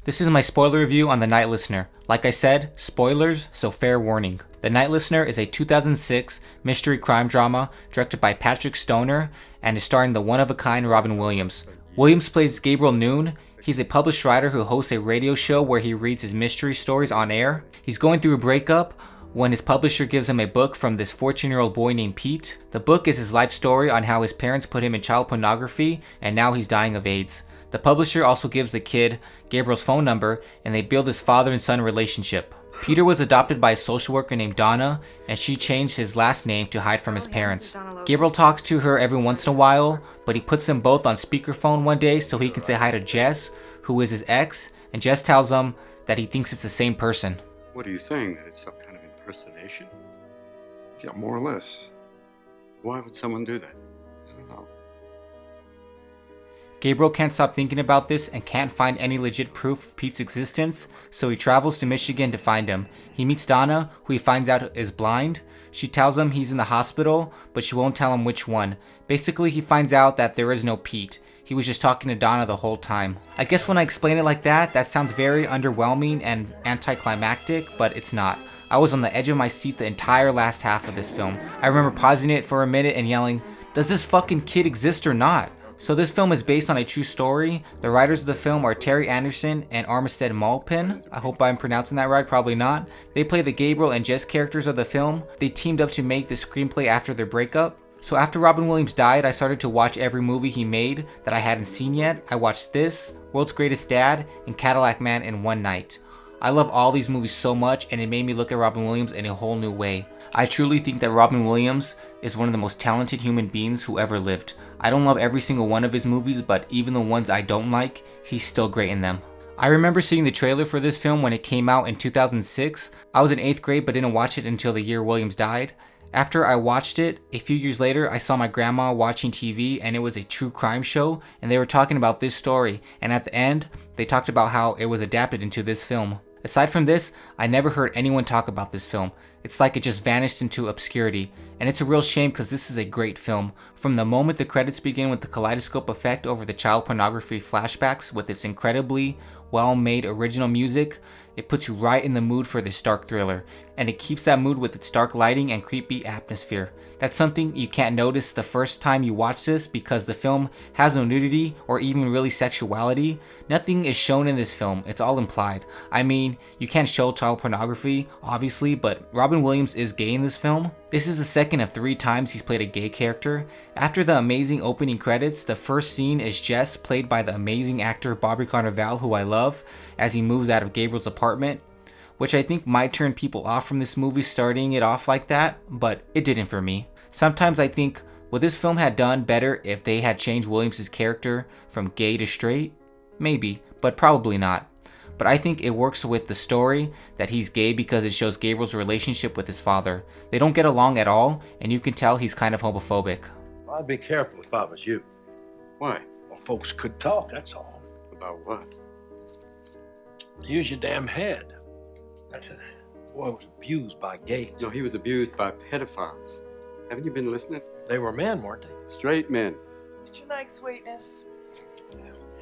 This is my spoiler review on The Night Listener. Like I said, spoilers, so fair warning. The Night Listener is a 2006 mystery crime drama directed by Patrick Stoner and is starring the one-of-a-kind Robin Williams. Williams plays Gabriel Noon. He's a published writer who hosts a radio show where he reads his mystery stories on air. He's going through a breakup when his publisher gives him a book from this 14-year-old boy named Pete. The book is his life story on how his parents put him in child pornography and now he's dying of AIDS. The publisher also gives the kid Gabriel's phone number and they build this father and son relationship. Peter was adopted by a social worker named Donna and she changed his last name to hide from his parents. Gabriel talks to her every once in a while, but he puts them both on speakerphone one day so he can say hi to Jess, who is his ex, and Jess tells him that he thinks it's the same person. What are you saying, that it's some kind of impersonation? Yeah, more or less. Why would someone do that? I don't know. Gabriel can't stop thinking about this and can't find any legit proof of Pete's existence, so he travels to Michigan to find him. He meets Donna, who he finds out is blind. She tells him he's in the hospital, but she won't tell him which one. Basically, he finds out that there is no Pete. He was just talking to Donna the whole time. I guess when I explain it like that sounds very underwhelming and anticlimactic, but it's not. I was on the edge of my seat the entire last half of this film. I remember pausing it for a minute and yelling, "Does this fucking kid exist or not?" So this film is based on a true story. The writers of the film are Terry Anderson and Armistead Maupin. I hope I'm pronouncing that right, probably not. They play the Gabriel and Jess characters of the film. They teamed up to make the screenplay after their breakup. So after Robin Williams died, I started to watch every movie he made that I hadn't seen yet. I watched this, World's Greatest Dad, and Cadillac Man in one night. I love all these movies so much and it made me look at Robin Williams in a whole new way. I truly think that Robin Williams is one of the most talented human beings who ever lived. I don't love every single one of his movies, but even the ones I don't like, he's still great in them. I remember seeing the trailer for this film when it came out in 2006. I was in 8th grade but didn't watch it until the year Williams died. After I watched it, a few years later, I saw my grandma watching TV and it was a true crime show and they were talking about this story, and at the end, they talked about how it was adapted into this film. Aside from this, I never heard anyone talk about this film. It's like it just vanished into obscurity, and it's a real shame because this is a great film. From the moment the credits begin with the kaleidoscope effect over the child pornography flashbacks with its incredibly well-made original music, it puts you right in the mood for this dark thriller, and it keeps that mood with its dark lighting and creepy atmosphere. That's something you can't notice the first time you watch this because the film has no nudity or even really sexuality. Nothing is shown in this film, it's all implied. I mean, you can't show child pornography, obviously, but Robin Williams is gay in this film. This is the second of 3 times he's played a gay character. After the amazing opening credits, the first scene is Jess, played by the amazing actor Bobby Cannavale, who I love, as he moves out of Gabriel's apartment, which I think might turn people off from this movie starting it off like that, but it didn't for me. Sometimes I think, would this film have done better if they had changed Williams' character from gay to straight? Maybe, but probably not. But I think it works with the story that he's gay because it shows Gabriel's relationship with his father. They don't get along at all, and you can tell he's kind of homophobic. I'd be careful if I was you. Why? Well, folks could talk, that's all. About what? Use your damn head. That boy was abused by gays. No, he was abused by pedophiles. Haven't you been listening? They were men, weren't they? Straight men. Did you like sweetness?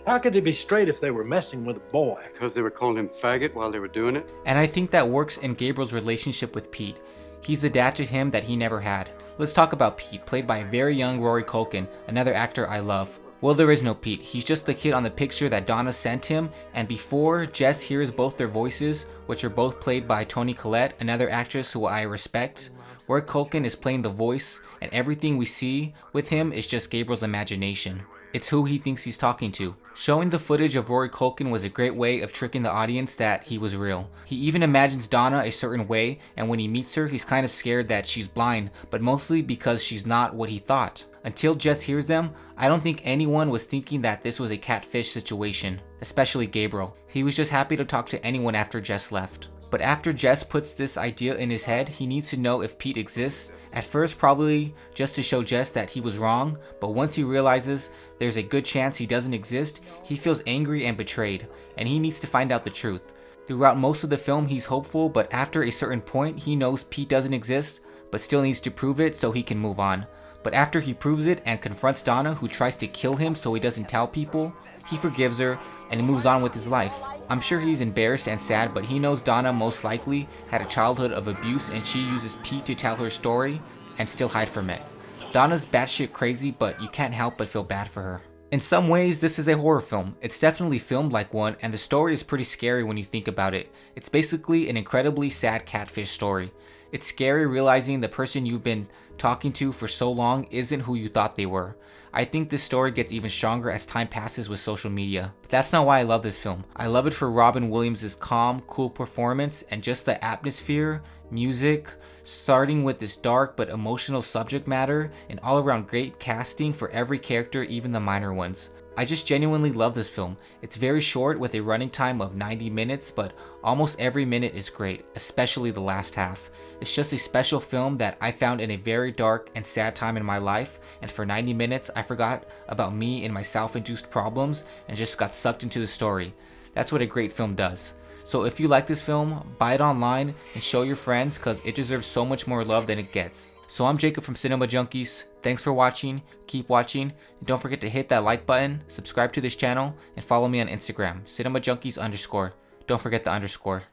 How could they be straight if they were messing with a boy? Because they were calling him faggot while they were doing it? And I think that works in Gabriel's relationship with Pete. He's the dad to him that he never had. Let's talk about Pete, played by a very young Rory Culkin, another actor I love. Well, there is no Pete. He's just the kid on the picture that Donna sent him, and before Jess hears both their voices, which are both played by Toni Collette, another actress who I respect, Rory Culkin is playing the voice, and everything we see with him is just Gabriel's imagination. It's who he thinks he's talking to. Showing the footage of Rory Culkin was a great way of tricking the audience that he was real. He even imagines Donna a certain way, and when he meets her, he's kind of scared that she's blind, but mostly because she's not what he thought. Until Jess hears them, I don't think anyone was thinking that this was a catfish situation, especially Gabriel. He was just happy to talk to anyone after Jess left. But after Jess puts this idea in his head, he needs to know if Pete exists. At first, probably just to show Jess that he was wrong, but once he realizes there's a good chance he doesn't exist, he feels angry and betrayed, and he needs to find out the truth. Throughout most of the film, he's hopeful, but after a certain point, he knows Pete doesn't exist, but still needs to prove it so he can move on. But after he proves it and confronts Donna, who tries to kill him so he doesn't tell people, he forgives her and he moves on with his life. I'm sure he's embarrassed and sad, but he knows Donna most likely had a childhood of abuse and she uses Pete to tell her story and still hide from it. Donna's batshit crazy, but you can't help but feel bad for her. In some ways, this is a horror film. It's definitely filmed like one, and the story is pretty scary when you think about it. It's basically an incredibly sad catfish story. It's scary realizing the person you've been talking to for so long isn't who you thought they were. I think this story gets even stronger as time passes with social media. But that's not why I love this film. I love it for Robin Williams' calm, cool performance and just the atmosphere, music, starting with this dark but emotional subject matter, and all around great casting for every character, even the minor ones. I just genuinely love this film. It's very short with a running time of 90 minutes, but almost every minute is great, especially the last half. It's just a special film that I found in a very dark and sad time in my life, and for 90 minutes I forgot about me and my self-induced problems and just got sucked into the story. That's what a great film does. So if you like this film, buy it online and show your friends because it deserves so much more love than it gets. So I'm Jacob from Cinema Junkies. Thanks for watching, keep watching, and don't forget to hit that like button, subscribe to this channel, and follow me on Instagram, cinemajunkies_. Don't forget the underscore.